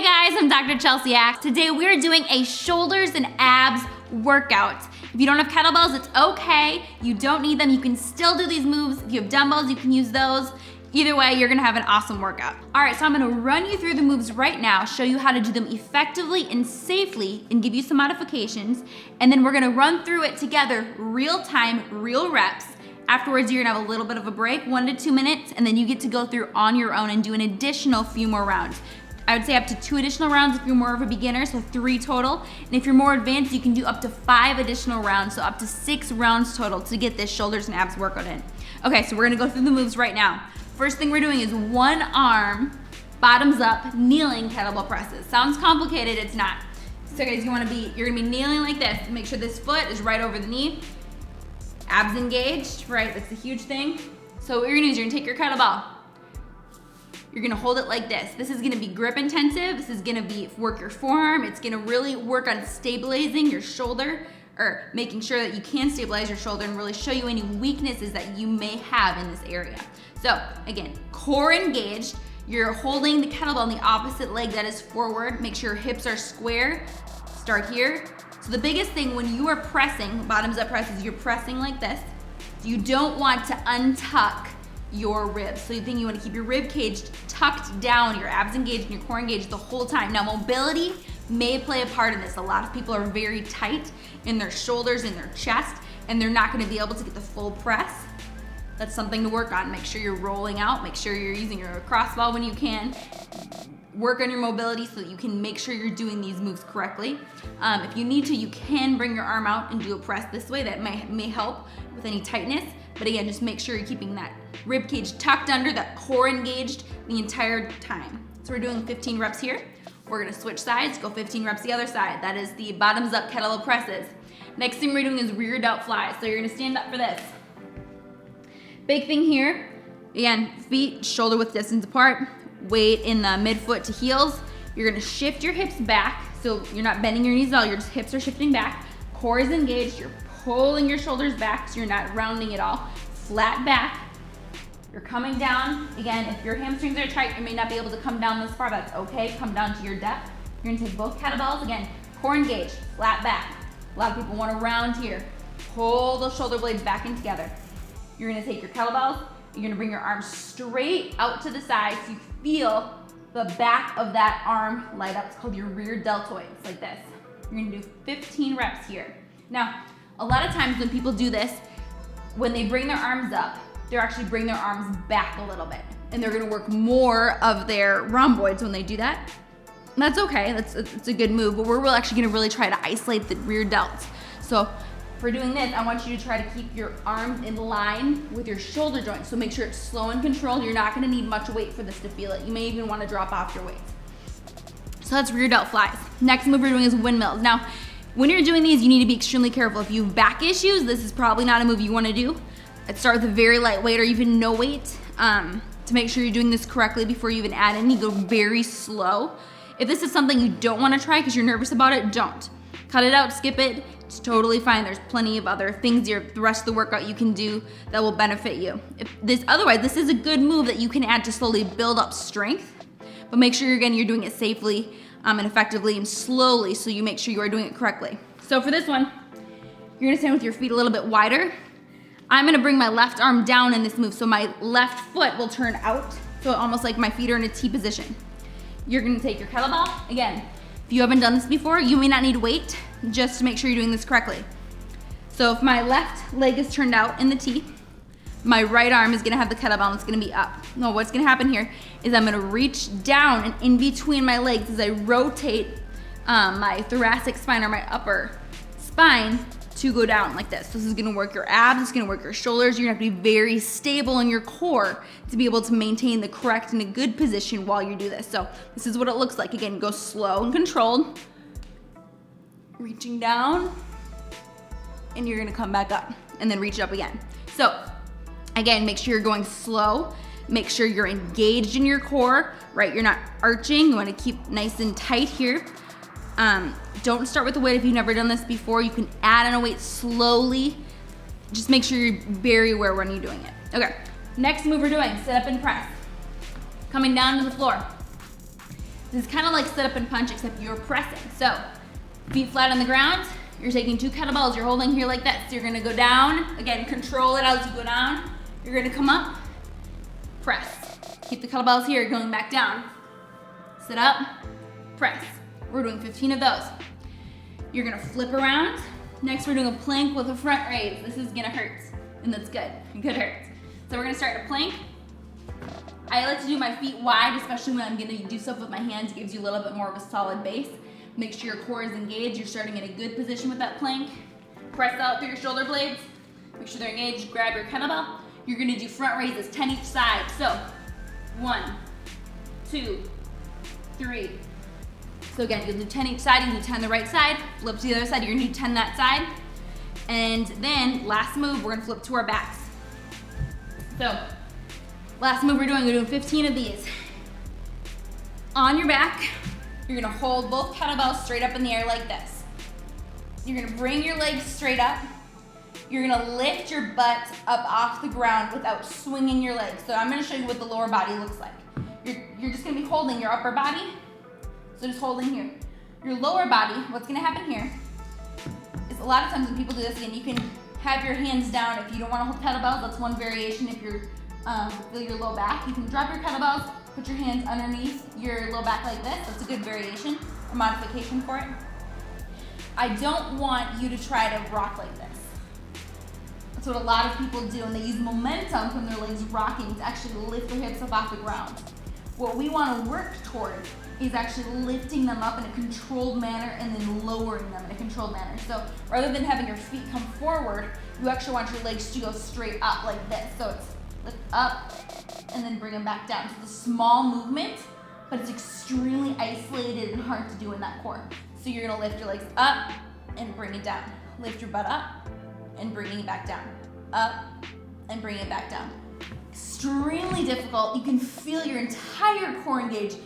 guys, I'm Dr. Chelsea Axe. Today we are doing a shoulders and abs workout. If you don't have kettlebells, it's okay. You don't need them. You can still do these moves. If you have dumbbells, you can use those. Either way, you're gonna have an awesome workout. All right, so I'm gonna run you through the moves right now, show you how to do them effectively and safely, and give you some modifications. And then we're gonna run through it together, real time, real reps. Afterwards, you're gonna have a little bit of a break, 1 to 2 minutes, and then you get to go through on your own and do an additional few more rounds. I would say up to 2 additional rounds if you're more of a beginner, so 3 total. And if you're more advanced, you can do up to 5 additional rounds, so up to 6 rounds total to get this shoulders and abs workout in. Okay, so we're gonna go through the moves right now. First thing we're doing is one arm, bottoms up, kneeling kettlebell presses. Sounds complicated, it's not. So guys, you're gonna be kneeling like this. Make sure this foot is right over the knee. Abs engaged, right? That's a huge thing. So what you're gonna do is you're gonna take your kettlebell. You're gonna hold it like this. This is gonna be grip intensive. This is gonna be work your forearm. It's gonna really work on stabilizing your shoulder, or making sure that you can stabilize your shoulder and really show you any weaknesses that you may have in this area. So again, core engaged. You're holding the kettlebell on the opposite leg that is forward. Make sure your hips are square. Start here. So the biggest thing when you are pressing, bottoms up presses, you're pressing like this. You don't want to untuck your ribs. So you want to keep your rib cage tucked down, your abs engaged and your core engaged the whole time. Now mobility may play a part in this. A lot of people are very tight in their shoulders, in their chest, and they're not going to be able to get the full press. That's something to work on. Make sure you're rolling out, make sure you're using your crossball when you can. Work on your mobility so that you can make sure you're doing these moves correctly. If you need to, you can bring your arm out and do a press this way. That may help with any tightness. But again, just make sure you're keeping that rib cage tucked under, that core engaged the entire time. So we're doing 15 reps here. We're gonna switch sides, go 15 reps the other side. That is the bottoms up kettlebell presses. Next thing we're doing is rear delt flies. So you're gonna stand up for this. Big thing here, again, feet shoulder width distance apart, weight in the midfoot to heels. You're gonna shift your hips back, so you're not bending your knees at all, your hips are shifting back. Core is engaged, you're pulling your shoulders back so you're not rounding at all. Flat back, you're coming down. Again, if your hamstrings are tight, you may not be able to come down this far, that's okay, come down to your depth. You're gonna take both kettlebells, again, core engaged, flat back. A lot of people wanna round here. Pull those shoulder blades back in together. You're gonna take your kettlebells, you're gonna bring your arms straight out to the side so you feel the back of that arm light up. It's called your rear deltoids, like this. You're gonna do 15 reps here. Now, a lot of times when people do this, when they bring their arms up, they're actually bring their arms back a little bit. And they're gonna work more of their rhomboids when they do that. And that's okay, it's a good move, but we're actually gonna really try to isolate the rear delts. So for doing this, I want you to try to keep your arms in line with your shoulder joints. So make sure it's slow and controlled. You're not gonna need much weight for this to feel it. You may even wanna drop off your weight. So that's rear delt flies. Next move we're doing is windmills. Now, when you're doing these, you need to be extremely careful. If you have back issues, this is probably not a move you wanna do. I'd start with a very light weight or even no weight to make sure you're doing this correctly before you even add in. You go very slow. If this is something you don't wanna try because you're nervous about it, don't. Cut it out, skip it. It's totally fine. There's plenty of other things the rest of the workout you can do that will benefit you. Otherwise, this is a good move that you can add to slowly build up strength, but make sure you're doing it safely and effectively and slowly so you make sure you are doing it correctly. So for this one, you're gonna stand with your feet a little bit wider. I'm gonna bring my left arm down in this move, so my left foot will turn out, so almost like my feet are in a T position. You're gonna take your kettlebell. Again, if you haven't done this before, you may not need weight, just to make sure you're doing this correctly. So if my left leg is turned out in the T, my right arm is gonna have the kettlebell and it's gonna be up. Now what's gonna happen here is I'm gonna reach down and in between my legs as I rotate my thoracic spine or my upper spine to go down like this. This is gonna work your abs, it's gonna work your shoulders. You're gonna have to be very stable in your core to be able to maintain the correct and a good position while you do this. So this is what it looks like. Again, go slow and controlled. Reaching down, and you're gonna come back up and then reach up again. So again, make sure you're going slow. Make sure you're engaged in your core, right? You're not arching. You wanna keep nice and tight here. Don't start with a weight if you've never done this before. You can add in a weight slowly. Just make sure you're very aware when you're doing it. Okay, next move we're doing, sit up and press. Coming down to the floor. This is kind of like sit up and punch, except you're pressing. So feet flat on the ground. You're taking 2 kettlebells. You're holding here like that. So you're gonna go down. Again, control it as you go down. You're gonna come up, press. Keep the kettlebells here, going back down. Sit up, press. We're doing 15 of those. You're gonna flip around. Next, we're doing a plank with a front raise. This is gonna hurt, and that's good. Good hurt. So we're gonna start a plank. I like to do my feet wide, especially when I'm gonna do stuff with my hands. It gives you a little bit more of a solid base. Make sure your core is engaged. You're starting in a good position with that plank. Press out through your shoulder blades. Make sure they're engaged. Grab your kettlebell. You're gonna do front raises, 10 each side. So 1, 2, 3. So again, you'll do 10 each side, you do 10 the right side, flip to the other side, you're gonna do 10 that side. And then last move, we're gonna flip to our backs. So last move we're doing 15 of these. On your back, you're gonna hold both kettlebells straight up in the air like this. You're gonna bring your legs straight up. You're gonna lift your butt up off the ground without swinging your legs. So I'm gonna show you what the lower body looks like. You're just gonna be holding your upper body. So just holding here. Your lower body, what's gonna happen here is a lot of times when people do this, again, you can have your hands down if you don't wanna hold kettlebells. That's one variation if you're feel your low back. You can drop your kettlebells, put your hands underneath your low back like this. That's a good variation or modification for it. I don't want you to try to rock like this. That's what a lot of people do, and they use momentum from their legs rocking to actually lift their hips up off the ground. What we want to work toward is actually lifting them up in a controlled manner and then lowering them in a controlled manner. So rather than having your feet come forward, you actually want your legs to go straight up like this. So it's lift up and then bring them back down. So it's a small movement, but it's extremely isolated and hard to do in that core. So you're gonna lift your legs up and bring it down. Lift your butt up and bringing it back down. Up and bringing it back down. Extremely difficult. You can feel your entire core engaged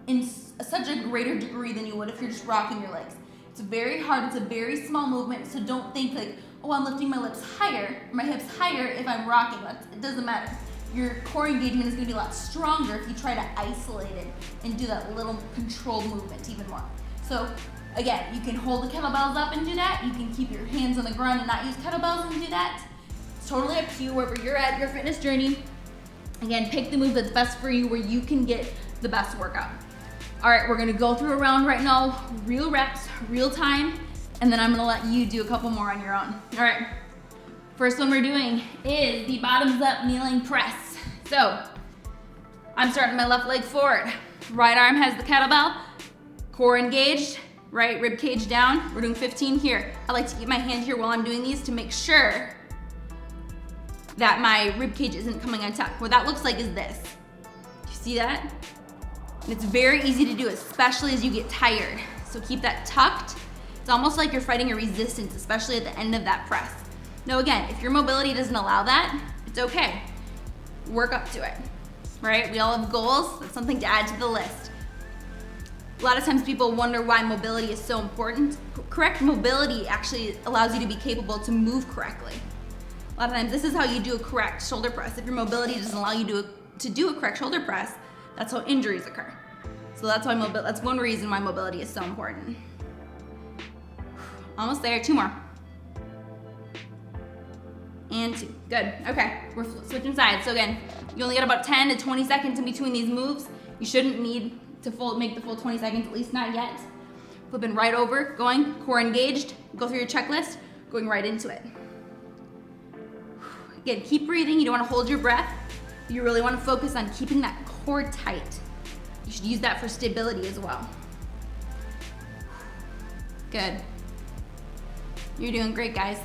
in such a greater degree than you would if you're just rocking your legs. It's very hard, it's a very small movement, so don't think like, oh, I'm lifting my hips higher if I'm rocking. It doesn't matter. Your core engagement is gonna be a lot stronger if you try to isolate it and do that little controlled movement even more. So again, you can hold the kettlebells up and do that. You can keep your hands on the ground and not use kettlebells and do that. It's totally up to you, wherever you're at your fitness journey. Again, pick the move that's best for you, where you can get the best workout. All right, we're gonna go through a round right now, real reps, real time, and then I'm gonna let you do a couple more on your own. All right, first one we're doing is the bottoms up kneeling press. So I'm starting my left leg forward. Right arm has the kettlebell, core engaged, right rib cage down. We're doing 15 here. I like to keep my hand here while I'm doing these to make sure that my rib cage isn't coming untucked. What that looks like is this. Do you see that? And it's very easy to do, especially as you get tired. So keep that tucked. It's almost like you're fighting a resistance, especially at the end of that press. Now again, if your mobility doesn't allow that, it's okay. Work up to it, right? We all have goals. That's something to add to the list. A lot of times people wonder why mobility is so important. Correct mobility actually allows you to be capable to move correctly. A lot of times this is how you do a correct shoulder press. If your mobility doesn't allow you to do a correct shoulder press, that's how injuries occur. So that's why that's one reason why mobility is so important. Almost there, 2 more. And 2, good. Okay, we're switching sides. So again, you only got about 10 to 20 seconds in between these moves. You shouldn't need to make the full 20 seconds, at least not yet. Flipping right over, going, core engaged, go through your checklist, going right into it. Again, keep breathing, you don't wanna hold your breath. You really wanna focus on keeping that core tight. You should use that for stability as well. Good. You're doing great, guys.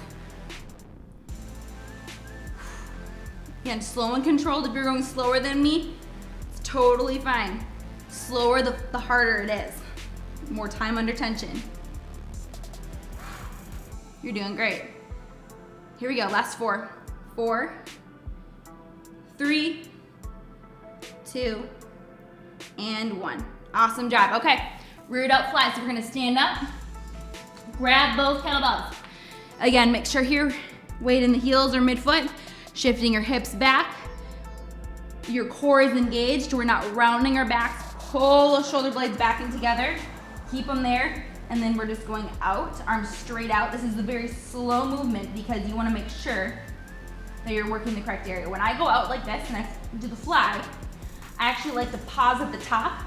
Again, slow and controlled. If you're going slower than me, it's totally fine. Slower, the harder it is. More time under tension. You're doing great. Here we go, last 4. 4, 3, 2, and 1. Awesome job. Okay, rear delt fly. So we're gonna stand up, grab both kettlebells. Again, make sure here, weight in the heels or midfoot, shifting your hips back. Your core is engaged. We're not rounding our backs, pull those shoulder blades back in together, keep them there, and then we're just going out, arms straight out. This is a very slow movement because you wanna make sure that you're working the correct area. When I go out like this and I do the fly, I actually like to pause at the top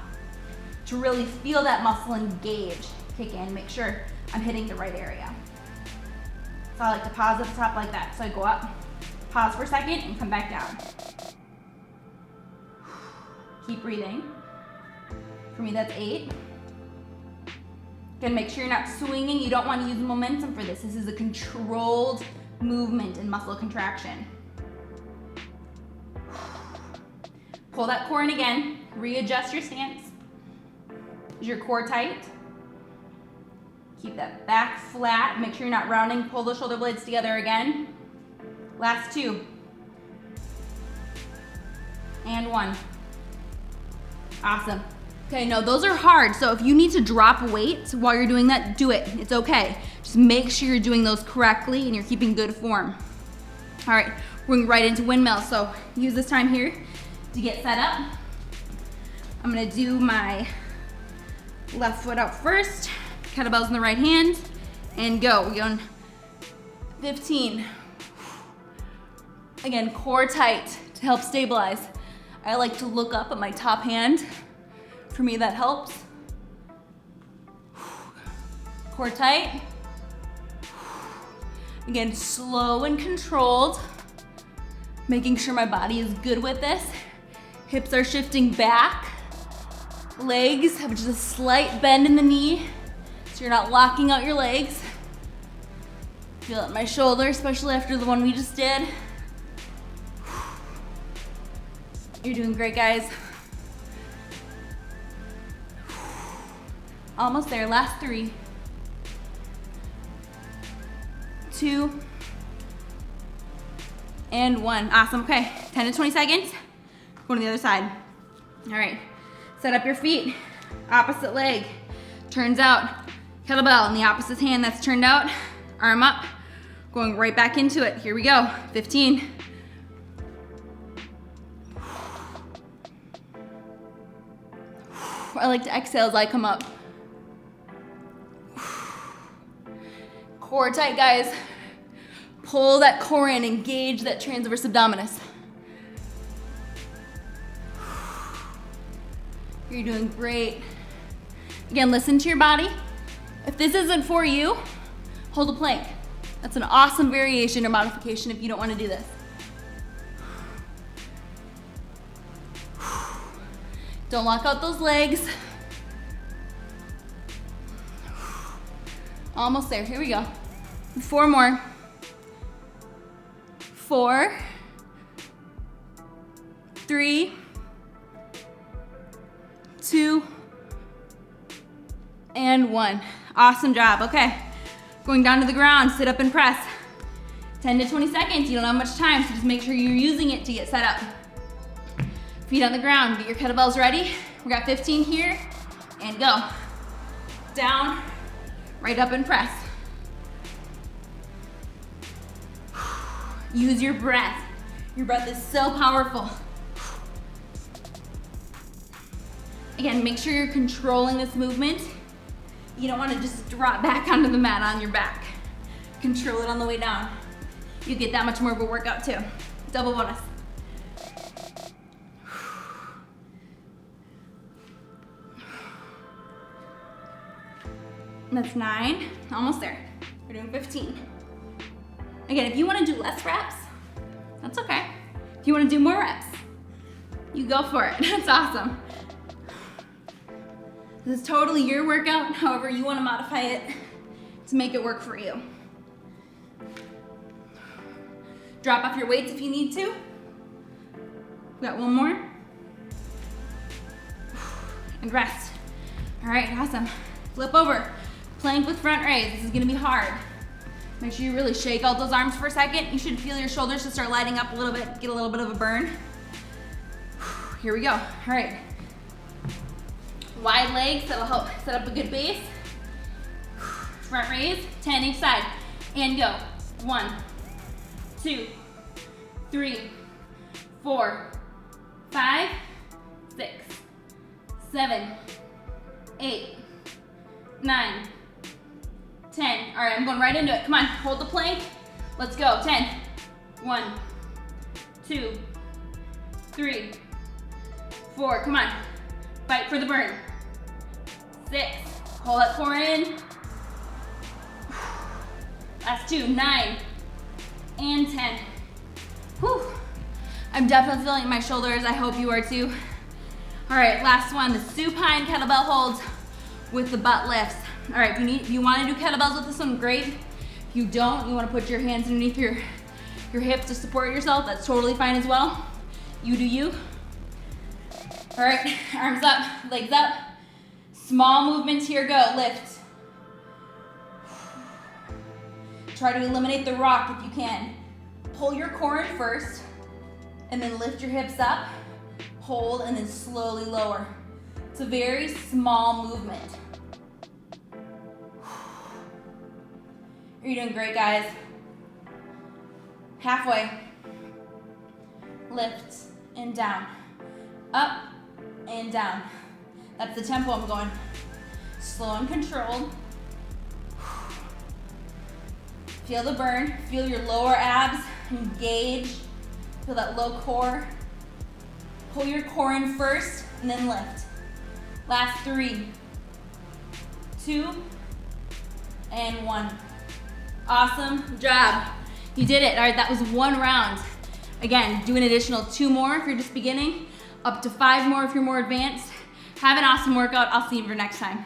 to really feel that muscle engage, kick in, make sure I'm hitting the right area. So I like to pause at the top like that. So I go up, pause for a second, and come back down. Keep breathing. For me, that's 8. Again, make sure you're not swinging. You don't want to use momentum for this. This is a controlled movement and muscle contraction. Pull that core in again. Readjust your stance. Is your core tight? Keep that back flat. Make sure you're not rounding. Pull the shoulder blades together again. Last 2. And 1. Awesome. Okay, no, those are hard. So if you need to drop weight while you're doing that, do it. It's okay. Just make sure you're doing those correctly and you're keeping good form. All right, we're going right into windmills. So use this time here to get set up. I'm gonna do my left foot out first, kettlebells in the right hand, and go. We're going 15. Again, core tight to help stabilize. I like to look up at my top hand. For me, that helps. Core tight. Again, slow and controlled. Making sure my body is good with this. Hips are shifting back. Legs have just a slight bend in the knee, so you're not locking out your legs. Feel it in my shoulder, especially after the one we just did. You're doing great, guys. Almost there, last 3. 2. And 1, awesome, okay. 10 to 20 seconds, go to the other side. All right, set up your feet, opposite leg, turns out, kettlebell in the opposite hand that's turned out, arm up, going right back into it. Here we go, 15. I like to exhale as I come up. Core tight, guys. Pull that core in, engage that transverse abdominis. You're doing great. Again, listen to your body. If this isn't for you, hold a plank. That's an awesome variation or modification if you don't want to do this. Don't lock out those legs. Almost there, here we go. 4 more. 4, 3, 2, and 1. Awesome job, okay. Going down to the ground, sit up and press. 10 to 20 seconds, you don't have much time, so just make sure you're using it to get set up. Feet on the ground, get your kettlebells ready. We got 15 here, and go. Down, right up and press. Use your breath. Your breath is so powerful. Again, make sure you're controlling this movement. You don't want to just drop back onto the mat on your back. Control it on the way down. You get that much more of a workout too. Double bonus. That's 9, almost there. We're doing 15. Again, if you want to do less reps, that's okay. If you want to do more reps, you go for it. That's awesome. This is totally your workout, however you want to modify it to make it work for you. Drop off your weights if you need to. We got 1 more. And rest. All right, awesome. Flip over. Plank with front raise. This is gonna be hard. Make sure you really shake out those arms for a second. You should feel your shoulders to start lighting up a little bit, get a little bit of a burn. Here we go, all right. Wide legs, that'll help set up a good base. Front raise, 10 each side. And go, 1, 2, 3, 4, 5, 6, 7, 8, 9, 10. All right, I'm going right into it. Come on, hold the plank. Let's go. 10. 1, 2, 3, 4. Come on. Fight for the burn. 6. Hold that core in. Last 2. 9 and 10. Whew. I'm definitely feeling my shoulders. I hope you are too. All right, last one, the supine kettlebell holds with the butt lifts. All right, if you want to do kettlebells with this one, great. If you don't, you want to put your hands underneath your hips to support yourself, that's totally fine as well. You do you. All right, arms up, legs up. Small movements here, go, lift. Try to eliminate the rock if you can. Pull your core in first, and then lift your hips up, hold, and then slowly lower. It's a very small movement. You're doing great, guys. Halfway. Lift and down. Up and down. That's the tempo I'm going. Slow and controlled. Feel the burn. Feel your lower abs engage. Feel that low core. Pull your core in first and then lift. Last 3, 2, and 1. Awesome job. You did it. All right, that was 1 round. Again, do an additional 2 more if you're just beginning, up to 5 more if you're more advanced. Have an awesome workout. I'll see you for next time.